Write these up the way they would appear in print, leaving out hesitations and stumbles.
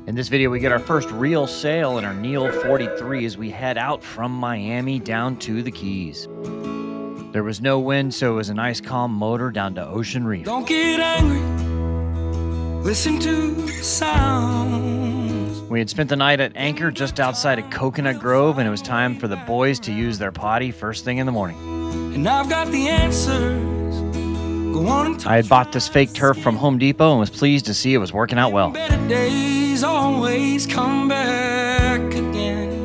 In this video, we get our first real sail in our Neil 43 as we head out from Miami down to the Keys. There was no wind, so it was a nice calm motor down to Ocean Reef. Don't get angry, listen to the sounds. We had spent the night at anchor just outside of Coconut Grove, and it was time for the boys to use their potty first thing in the morning. And I've got the answers. Go on and I had bought this fake turf from Home Depot and was pleased to see it was working out well. better days always come back again.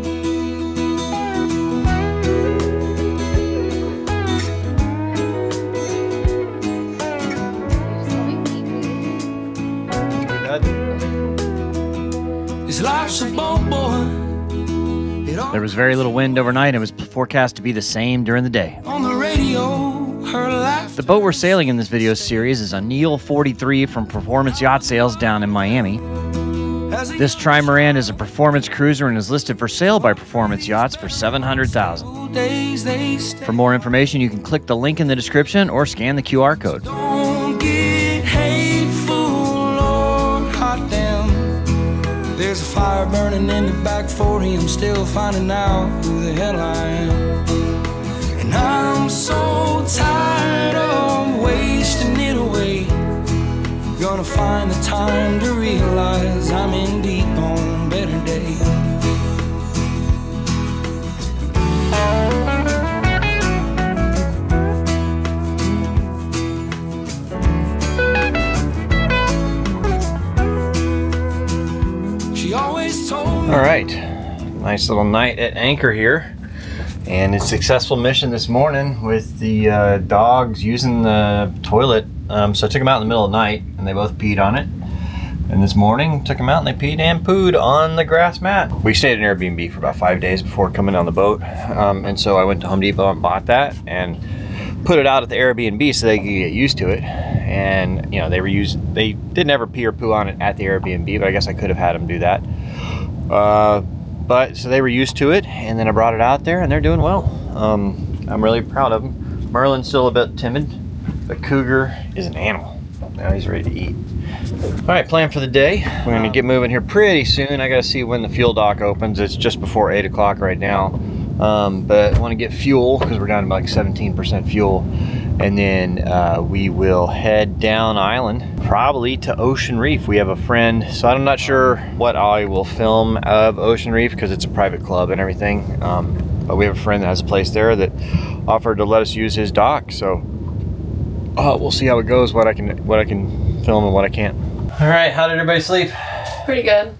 This life's a boat, boy. There was very little wind overnight and it was forecast to be the same during the day. On the radio, her laugh. The boat we're sailing in this video series is a Neil 43 from Performance Yacht Sales down in Miami. This trimaran is a performance cruiser and is listed for sale by Performance Yachts for $700,000. For more information, you can click the link in the description or scan the QR code. Don't get hateful or hot damn. There's a fire burning in the back 40. I'm still finding out who the hell I am. And I'm so tired of wasting it away. Gonna find the time to realize I'm in deep on better days. She always told me. All right, nice little night at anchor here. And a successful mission this morning with the dogs using the toilet. So I took them out in the middle of the night and they both peed on it. And this morning, took them out and they peed and pooed on the grass mat. We stayed in Airbnb for about 5 days before coming on the boat. And so I went to Home Depot and bought that and put it out at the Airbnb so they could get used to it. And you know, they didn't ever pee or poo on it at the Airbnb, but I guess I could have had them do that. But so they were used to it, and then I brought it out there and they're doing well. I'm really proud of them. Merlin's still a bit timid, but Cougar is an animal. Now he's ready to eat. All right, plan for the day. We're gonna get moving here pretty soon. I gotta see when the fuel dock opens. It's just before 8 o'clock right now. But I wanna get fuel because we're down to like 17% fuel. And then we will head down island, probably to Ocean Reef. We have a friend, so I'm not sure what I will film of Ocean Reef because it's a private club and everything. But we have a friend that has a place there that offered to let us use his dock. So we'll see how it goes, what I can film and what I can't. All right, how did everybody sleep? Pretty good.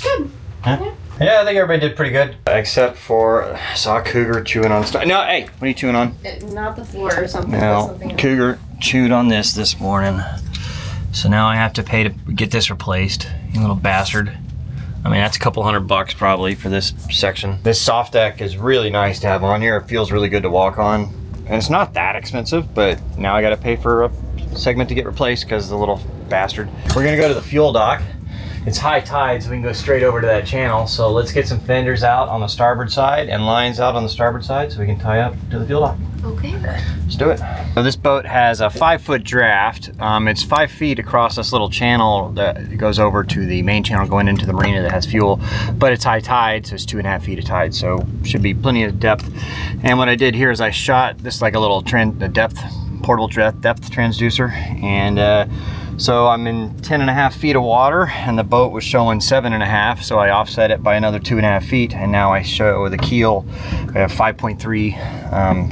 Good. Huh? Yeah, I think everybody did pretty good. Except for, I saw Cougar chewing on stuff. No, hey, what are you chewing on? Not the floor or something. No, Something Cougar chewed on this morning. So now I have to pay to get this replaced. You little bastard. I mean, that's a couple $100 probably for this section. This soft deck is really nice to have on here. It feels really good to walk on. And it's not that expensive, but now I gotta pay for a segment to get replaced because of the little bastard. We're gonna go to the fuel dock. It's high tide, so we can go straight over to that channel. So let's get some fenders out on the starboard side and lines out on the starboard side so we can tie up to the fuel dock. Okay. Let's do it. So this boat has a 5-foot draft. It's 5 feet across this little channel that goes over to the main channel going into the marina that has fuel, but it's high tide, so it's 2.5 feet of tide, so should be plenty of depth. And what I did here is I shot this like a little portable depth transducer, and so I'm in 10.5 feet of water and the boat was showing 7.5, so I offset it by another 2.5 feet, and now I show the keel. I have 5.3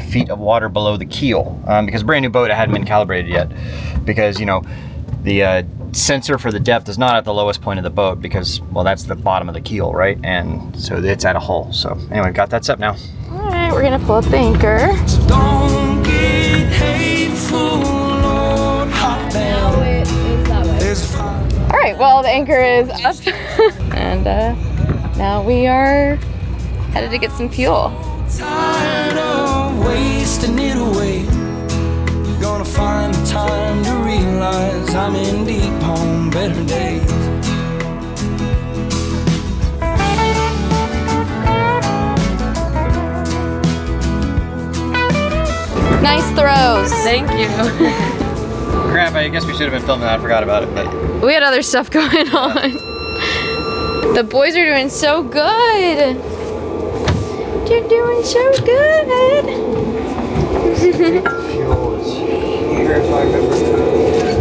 feet of water below the keel because brand new boat, it hadn't been calibrated yet, because you know the sensor for the depth is not at the lowest point of the boat because, well, that's the bottom of the keel, right? And so it's at a hull. So anyway, got that set up now. All right, we're gonna pull up the anchor. So don't get hateful or hot down. All right, well, the anchor is up and now we are headed to get some fuel. Tired of wasting it away. Gonna find the time to realize I'm in deep on better days. Nice throws. Thank you. Crap, I guess we should have been filming that. I forgot about it, but we had other stuff going on. The boys are doing so good. They're doing so good. Fuel is here if I remember.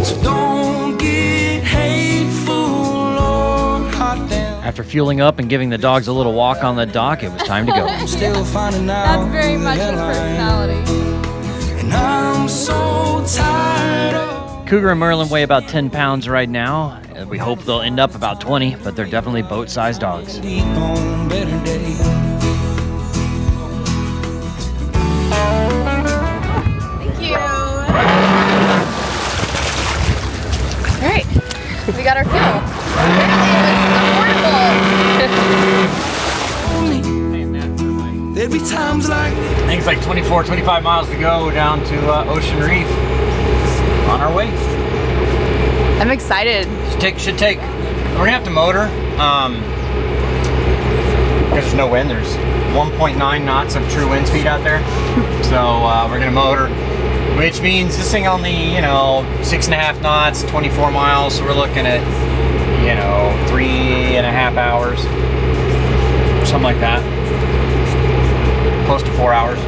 So don't get hateful or hot down. After fueling up and giving the dogs a little walk on the dock, it was time to go. I'm still finding out. That's very much his personality. And I'm so tired of. Cougar and Merlin weigh about 10 pounds right now. And we hope they'll end up about 20, but they're definitely boat-sized dogs. Deep on better days. Thank you. All right, we got our fuel. There'd be times like I think it's like 24, 25 miles to go down to Ocean Reef. On our way. I'm excited. Should take. We're gonna have to motor because there's no wind. There's 1.9 knots of true wind speed out there, so we're gonna motor, which means this thing only 6.5 knots, 24 miles. So we're looking at 3.5 hours, something like that, close to 4 hours.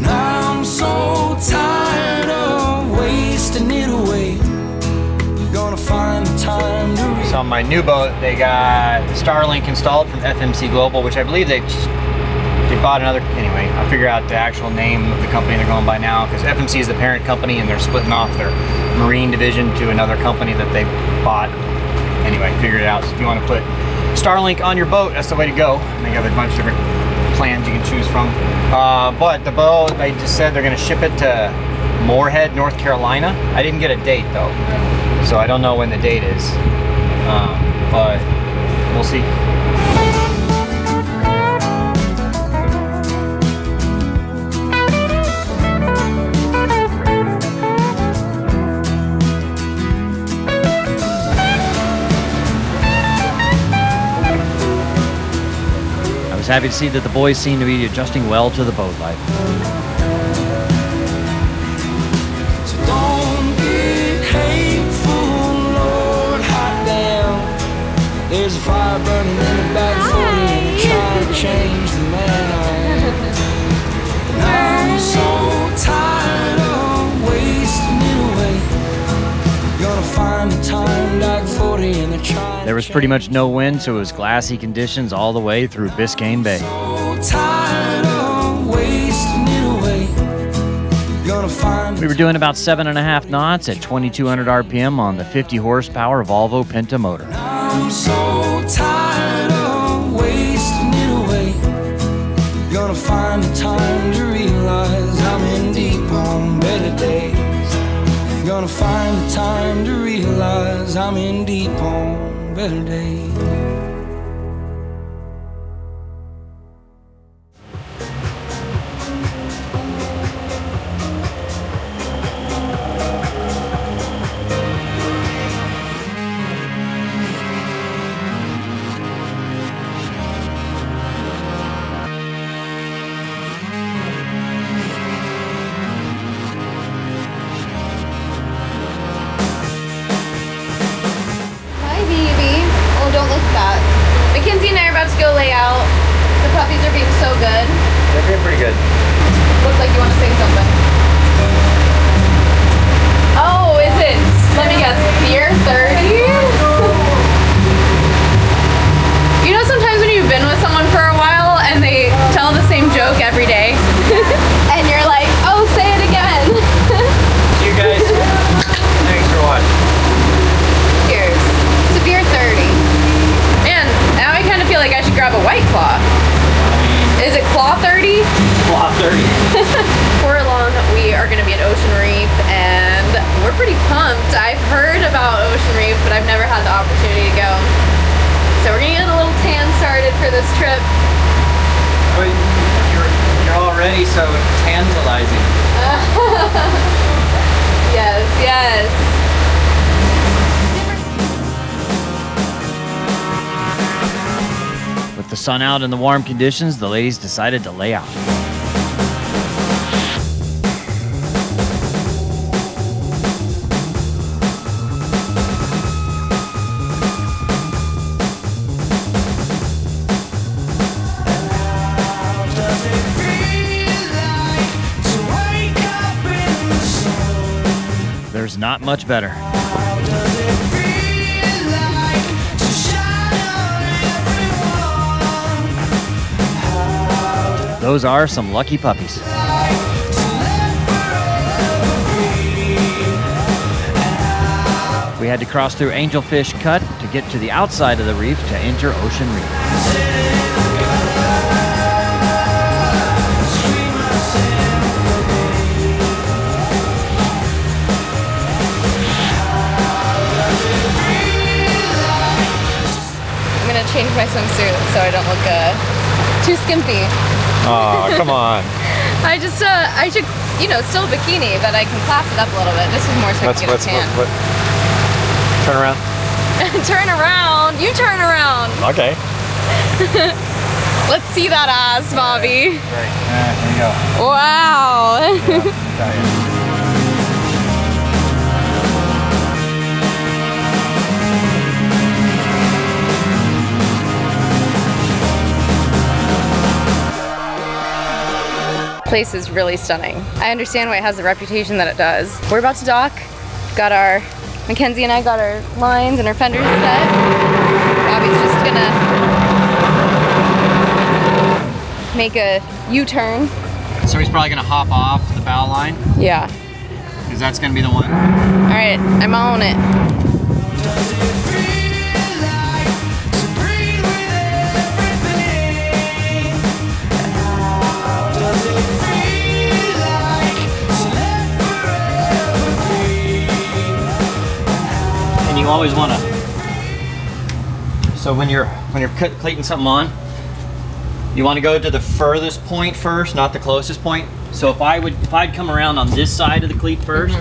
and I'm so tired of wasting it away. Gonna find the time to reach. So on my new boat, they got Starlink installed from FMC Global, which I believe they bought another. Anyway, I'll figure out the actual name of the company they're going by now, because FMC is the parent company and they're splitting off their marine division to another company that they bought. Anyway, figure it out. So if you want to put Starlink on your boat, that's the way to go. And they have a bunch of different plans you can choose from. But the boat, they just said they're going to ship it to Moorhead, North Carolina. I didn't get a date though, so I don't know when the date is, but we'll see. I was happy to see that the boys seem to be adjusting well to the boat life. So don't get hateful or hot down. There's a fire burning in the back for you, and you're trying to change the man I am. And I'm so tired of wasting it away. Gonna find the time like 40 and they're trying. There was pretty much no wind, so it was glassy conditions all the way through Biscayne Bay. So tired of wasting it away. Gonna find. We were doing about 7.5 knots at 2,200 RPM on the 50 horsepower Volvo Penta motor. I'm so tired of wasting it away. Gonna find the time to realize I'm in deep on better days. Gonna find the time to realize I'm in deep on better days. Hi, baby. Oh, don't look at that. Mackenzie and I are about to go lay out. The puppies are being so good. They're doing pretty good. Looks like you want to say something. Oh, is it? Let me guess. Beer 30? You know, sometimes when you've been with someone for a while and they tell the same joke every day, and you're like, oh, say it again. See you guys. Thanks for watching. Cheers. It's a beer 30. Man, now I kind of feel like I should grab a White Claw. Is it Claw 30? Claw 30. Before long, we are going to be at Ocean Reef, and we're pretty pumped. I've heard about Ocean Reef, but I've never had the opportunity to go. So we're going to get a little tan started for this trip. But you're already so tantalizing. Yes, yes. With the sun out and the warm conditions, the ladies decided to lay out. not much better. Those are some lucky puppies. We had to cross through Angelfish Cut to get to the outside of the reef to enter Ocean Reef. I'm gonna change my swimsuit so I don't look too skimpy. Oh, come on. I should, you know, still a bikini, but I can class it up a little bit. This is more so I can get a tan. Turn around. Turn around. You turn around. Okay. Let's see that ass, Bobby. Great. Here you go. Wow. Place is really stunning. I understand why it has the reputation that it does. We're about to dock. Mackenzie and I got our lines and our fenders set. Bobby's just gonna make a U-turn. So he's probably gonna hop off the bow line? Yeah. Because that's gonna be the one. All right, I'm on it. You always want to. So when you're cleating something on, you want to go to the furthest point first, not the closest point. So if I'd come around on this side of the cleat first,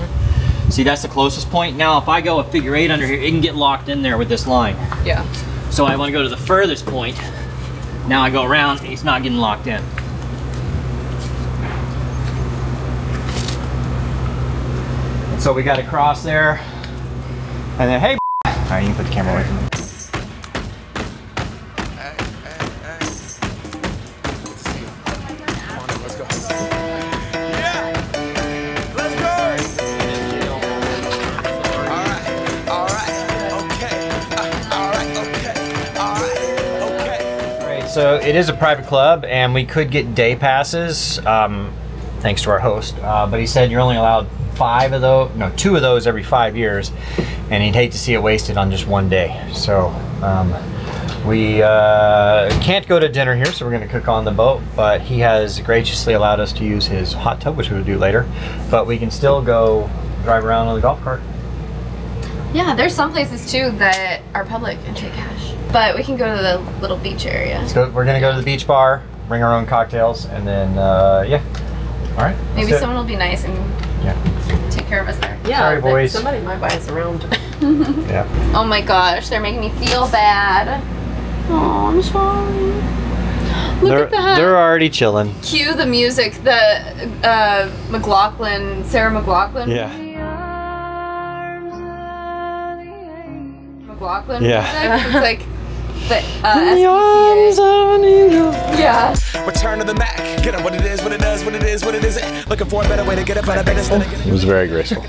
see that's the closest point. Now if I go a figure 8 under here, it can get locked in there with this line. Yeah. So I want to go to the furthest point. Now I go around, it's not getting locked in. And so we got to cross there. And then, hey, all right, you can put the camera away from me. Let's go. Yeah, let's go. All right, okay. Great, so it is a private club, and we could get day passes, thanks to our host. But he said you're only allowed 2 of those every 5 years. And he'd hate to see it wasted on just one day. So we can't go to dinner here, so we're gonna cook on the boat, but he has graciously allowed us to use his hot tub, which we will do later, but we can still go drive around on the golf cart. Yeah, there's some places too that are public and take cash. But we can go to the little beach area. We're gonna go to the beach bar, bring our own cocktails, and then, yeah. All right. Maybe someone will be nice and take care of us there. Yeah, sorry, boys. Somebody might buy us around. Yeah. Oh my gosh, they're making me feel bad. Oh, I'm sorry. Look at that. They're already chilling. Cue the music, the Sarah McLachlan. Yeah. McLachlan Yeah. music. It's like the In the arms of an angel. Yeah. Return to the Mac. Get up what it is, what it does, what it is, what it isn't. Looking for a better way to get up out of bed instead of getting. It was very graceful.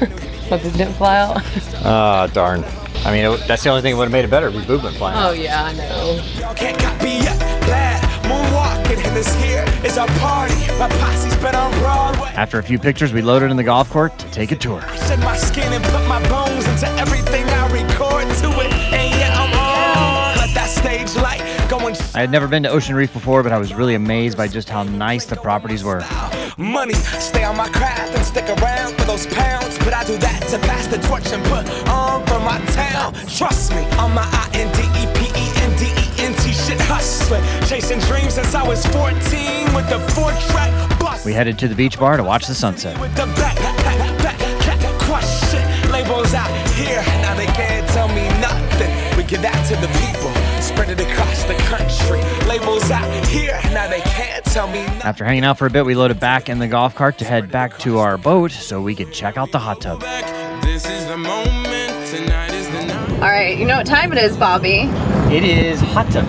But it didn't fly out. Ah, darn. I mean, that's the only thing that would have made it better if we boob went flying. Oh yeah, I know. Y'all can't copy yet. Glad moonwalking and this here is our party. My posse's been on Broadway. After a few pictures, we loaded in the golf court to take a tour. I shed my skin and put my bones into everything I record to it. And yeah, I'm on. Let that stage light going. I had never been to Ocean Reef before, but I was really amazed by just how nice the properties were. Money, stay on my craft and stick around for those pounds. But I do that to pass the torch and put on for my town. Trust me, I'm my INDEPENDENT shit hustling. Chasing dreams since I was 14 with the 4-track bus. We headed to the beach bar to watch the sunset. With the back, crush shit. Labels out here, now they can't tell me nothing. We give that to the people, spread it across the country. Labels out here, now they can't tell me nothing. After hanging out for a bit, we loaded back in the golf cart to head back to our boat so we could check out the hot tub. This is the moment, tonight is the night. All right, you know what time it is, Bobby? It is hot tub.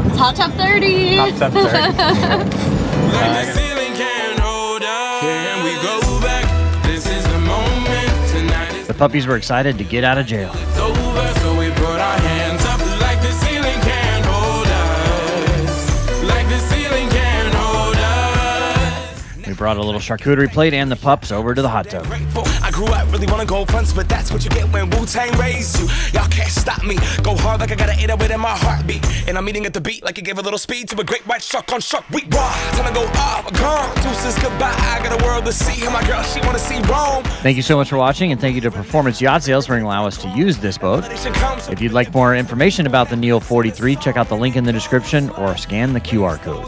It's hot tub 30. Hot tub 30. Like the ceiling can't hold up. Can we go back? This is the moment, tonight is The puppies were excited to get out of jail. It's over, so we put our hands up like the ceiling can't hold us. Like the ceiling can't hold us. We brought a little charcuterie plate and the pups over to the hot tub. I grew up really wanna go fronts, but that's what you get when Wu-Tang raised you. Y'all can't stop me. Go hard like I gotta eat it within my heartbeat. And I'm eating at the beat like it gave a little speed to a great white shark on shark week. Raw, time to go up, gone. Deuces goodbye. I got a world to see. And my girl, she wanna see Rome. Thank you so much for watching, and thank you to Performance Yacht Sales for allowing us to use this boat. If you'd like more information about the Neil 43, check out the link in the description or scan the QR code.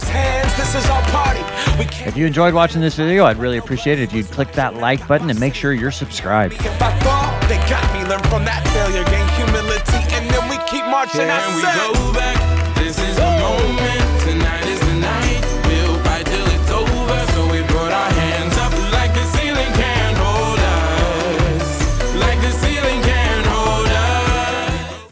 This is our party. If you enjoyed watching this video, I'd really appreciate it if you'd click that like button and make sure you're subscribed. If I fall, they got me. Learn from that failure, gain humility, and then we keep marching. Can we go back